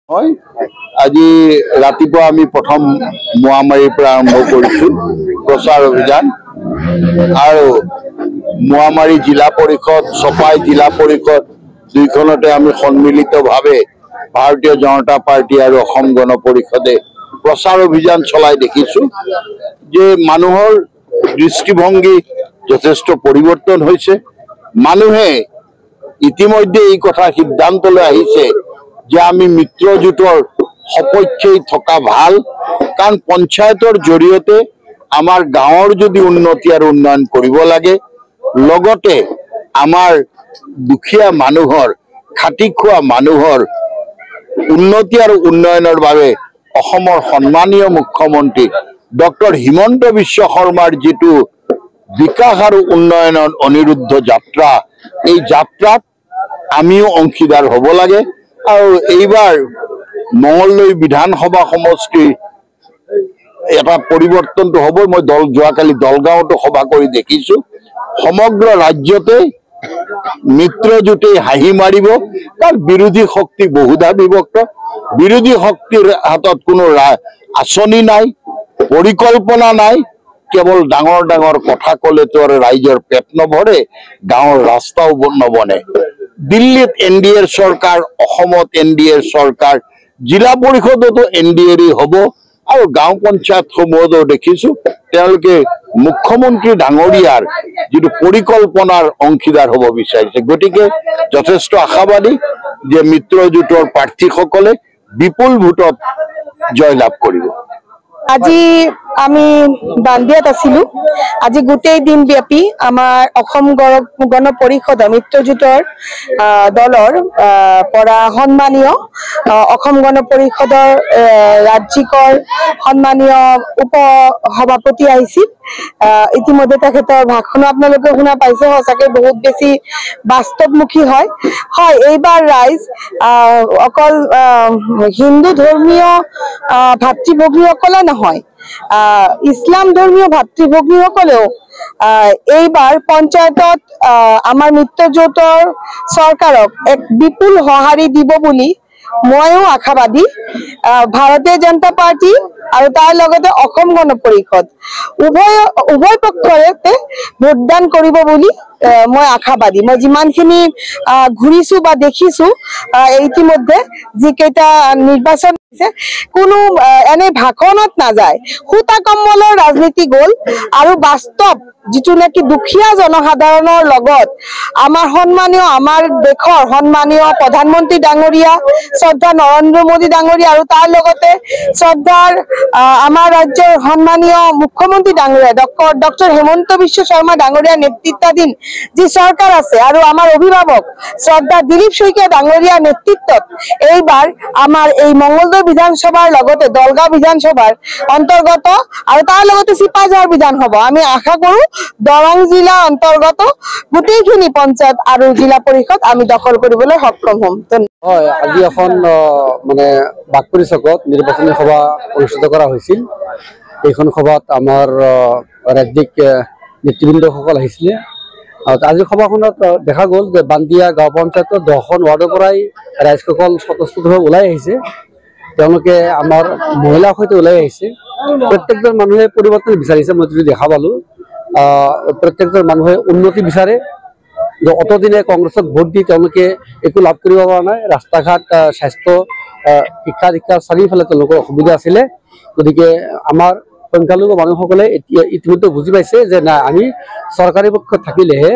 হয় আজি ৰাতিপুৱা আমি প্ৰথম মোৱামাৰীৰ পৰা আৰম্ভ কৰিছো প্ৰচাৰ অভিযান আৰু মোৱামাৰী জিলা পৰিষদ চপাই জিলা পৰিষদ দুইখনতে আমি সন্মিলিতভাৱে ভাৰতীয় জনতা পাৰ্টি আৰু অসম গণ পৰিষদে প্ৰচাৰ অভিযান চলাই দেখিছো যে মানুহৰ দৃষ্টিভংগী যথেষ্ট পৰিৱৰ্তন হৈছে। মানুহে ইতিমধ্যে এই কথা সিদ্ধান্তলৈ আহিছে যে আমি মিত্ৰজোঁটৰ সপক্ষেই থকা ভাল, কাৰণ পঞ্চায়তৰ জৰিয়তে আমাৰ গাঁৱৰ যদি উন্নতি আৰু উন্নয়ন কৰিব লাগে, লগতে আমাৰ দুখীয়া মানুহৰ খাটি খোৱা মানুহৰ উন্নতি আৰু উন্নয়নৰ বাবে অসমৰ সন্মানীয় মুখ্যমন্ত্ৰী ডক্টৰ হিমন্ত বিশ্ব শৰ্মাৰ যিটো বিকাশ আৰু উন্নয়নৰ অনিৰুদ্ধ যাত্ৰা, এই যাত্ৰাত আমিও অংশীদাৰ হ'ব লাগে। আৰু এইবাৰ মঙলদৈ বিধানসভা সমষ্টিৰ এটা পৰিৱৰ্তনটো হ'ব। মই যোৱাকালি দলগাঁৱতো সভা কৰি দেখিছো, সমগ্ৰ ৰাজ্যতে মিত্ৰজোঁটেই হাঁহি মাৰিব, কাৰণ বিৰোধী শক্তি বহুধা বিভক্ত। বিৰোধী শক্তিৰ হাতত কোনো আঁচনি নাই, পৰিকল্পনা নাই, কেৱল ডাঙৰ ডাঙৰ কথা ক'লেতো আৰু ৰাইজৰ পেট নভৰে, গাঁৱৰ ৰাস্তাও নবনে। দিল্লীত NDAৰ চৰকাৰ, অসমত NDAৰ চৰকাৰ, জিলা পৰিষদতো NDAৰেই হ'ব আৰু গাঁও পঞ্চায়ত সমূহতো দেখিছো তেওঁলোকে মুখ্যমন্ত্ৰী ডাঙৰীয়াৰ যিটো পৰিকল্পনাৰ অংশীদাৰ হ'ব বিচাৰিছে। গতিকে যথেষ্ট আশাবাদী যে মিত্ৰজোঁটৰ প্ৰাৰ্থীসকলে বিপুল ভোটত জয়লাভ কৰিব। আজি আমি বান্দিয়াত আছিলো। আজি গোটেই দিন ব্যাপী আমাৰ অসম গণ পৰিষদৰ মিত্ৰজোঁটৰ দলৰ পৰা সন্মানীয় অসম গণ পৰিষদৰ ৰাজ্যিকৰ সন্মানীয় উপ সভাপতি আহিছিল। ইতিমধ্যে তেখেতৰ ভাষণো আপোনালোকে শুনা পাইছে, সঁচাকে বহুত বেছি বাস্তৱমুখী হয়। এইবাৰ ৰাইজ অকল হিন্দু ধৰ্মীয় ভাতৃ ভগ্নীসকলে নহয়, ইছলাম ধৰ্মীয় ভাতৃ ভগ্নীসকলেও এইবাৰ পঞ্চায়তত আমাৰ মিত্ৰজোঁটৰ চৰকাৰক এক বিপুল সঁহাৰি দিব বুলি ময়ো আশাবাদী। ভাৰতীয় জনতা পাৰ্টি আৰু তাৰ লগতে অসম গণ পৰিষদ উভয় পক্ষৰে ভোটদান কৰিব বুলি মই আশাবাদী। মই যিমানখিনি ঘূৰিছো বা দেখিছো ইতিমধ্যে যিকেইটা নিৰ্বাচন হৈছে, কোনো এনে ভাষণত নাযায়, সূতা কম্বলৰ ৰাজনীতি গ'ল আৰু বাস্তৱ যিটো নেকি দুখীয়া জনসাধাৰণৰ লগত আমাৰ সন্মানীয়, আমাৰ দেশৰ সন্মানীয় প্ৰধানমন্ত্ৰী ডাঙৰীয়া শ্ৰদ্ধা নৰেন্দ্ৰ মোদী ডাঙৰীয়া আৰু তাৰ লগতে শ্ৰদ্ধাৰ আমাৰ ৰাজ্যৰ সন্মানীয় মুখ্যমন্ত্ৰী ডাঙৰীয়া ডক্টৰ হিমন্ত বিশ্ব শৰ্মা ডাঙৰীয়াৰ নেতৃত্বাধীন যি চৰকাৰ আছে আৰু আমাৰ অভিভাৱক শ্ৰদ্ধা দিলীপ শইকীয়া ডাঙৰীয়াৰ নেতৃত্বত এইবাৰ আমাৰ এই মঙলদৈ বিধানসভাৰ লগতে দলগাঁও বিধানসভাৰ অন্তৰ্গত আৰু তাৰ লগতে চিপাঝাৰ বিধানসভা আমি আশা কৰো দৰং জিলাৰ অন্তৰ্গত গোটেইখিনি পঞ্চায়ত আৰু জিলা পৰিষদ আমি দখল কৰিবলৈ সক্ষম হ'ম। হয়, আজি এখন মানে বাঘপুৰী চকত নিৰ্বাচনী সভা অনুষ্ঠিত কৰা হৈছিল। এইখন সভাত আমাৰ ৰাজ্যিক নেতৃবৃন্দসকল আহিছিলে। আজিৰ সভাখনত দেখা গ'ল যে বান্দিয়া গাঁও পঞ্চায়তৰ 10খন ৱাৰ্ডৰ পৰাই ৰাইজসকল স্বতঃস্ফূৰ্তভাৱে ওলাই আহিছে। তেওঁলোকে আমাৰ মহিলাৰ সৈতে ওলাই আহিছে। প্ৰত্যেকজন মানুহে পৰিৱৰ্তন বিচাৰিছে। মই যদি দেখা পালো প্ৰত্যেকজন মানুহে উন্নতি বিচাৰে। অতদিনে কংগ্ৰেছক ভোট দি তেওঁলোকে একো লাভ কৰিব পৰা নাই। ৰাস্তা ঘাট, স্বাস্থ্য, শিক্ষা দীক্ষা চাৰিওফালে তেওঁলোকৰ অসুবিধা আছিলে। গতিকে আমাৰ সংখ্যালঘু মানুহসকলে এতিয়া ইতিমধ্যে বুজি পাইছে যে নাই, আমি চৰকাৰী পক্ষত থাকিলেহে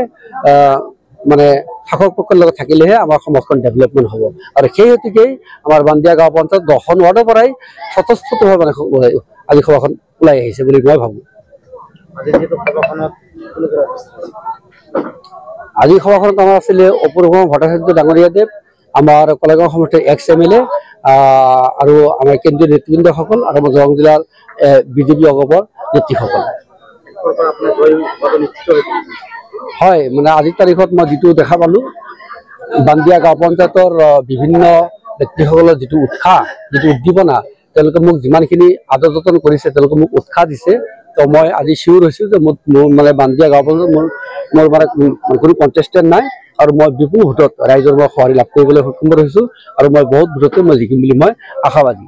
মানে শাসক পক্ষৰ লগত থাকিলেহে আমাৰ সমাজখন ডেভেলপমেণ্ট হ'ব। আৰু সেই হেতুকেই আমাৰ বান্দিয়া গাঁও পঞ্চায়ত 10খন ৱাৰ্ডৰ পৰাই স্বতঃস্ফূৰ্তভাৱে মানে আজি সভাখন ওলাই আহিছে বুলি মই ভাবোঁ। আজি সভাখনত আমাৰ আছিলে অপূৰ্ব ভট্টাচাৰ্য ডাঙৰীয়াদেৱ, আমাৰ কলেগাঁও সমষ্টিৰ ex-MLA আৰু আমাৰ কেন্দ্ৰীয় নেতৃবৃন্দসকল আৰু আমাৰ দৰং জিলাৰ বিজেপি অগপৰ নেতৃসকল। হয়, মানে আজিৰ তাৰিখত মই যিটো দেখা পালো, বান্দিয়া গাঁও পঞ্চায়তৰ বিভিন্ন ব্যক্তিসকলৰ যিটো উৎসাহ, যিটো উদ্দীপনা, তেওঁলোকে মোক যিমানখিনি আদৰ যতন কৰিছে, তেওঁলোকে মোক উৎসাহ দিছে তো মই আজি চিউৰ হৈছোঁ যে মোৰ মানে বান্দিয়া গাঁও পঞ্চায়ত মোৰ মানে কোনো কণ্টেষ্টেণ্ট নাই আৰু মই বিপুল ভোটত ৰাইজৰ মই সঁহাৰি লাভ কৰিবলৈ সক্ষম হৈছোঁ আৰু মই বহুত ভোটতে মই জিকিম বুলি মই আশাবাদী।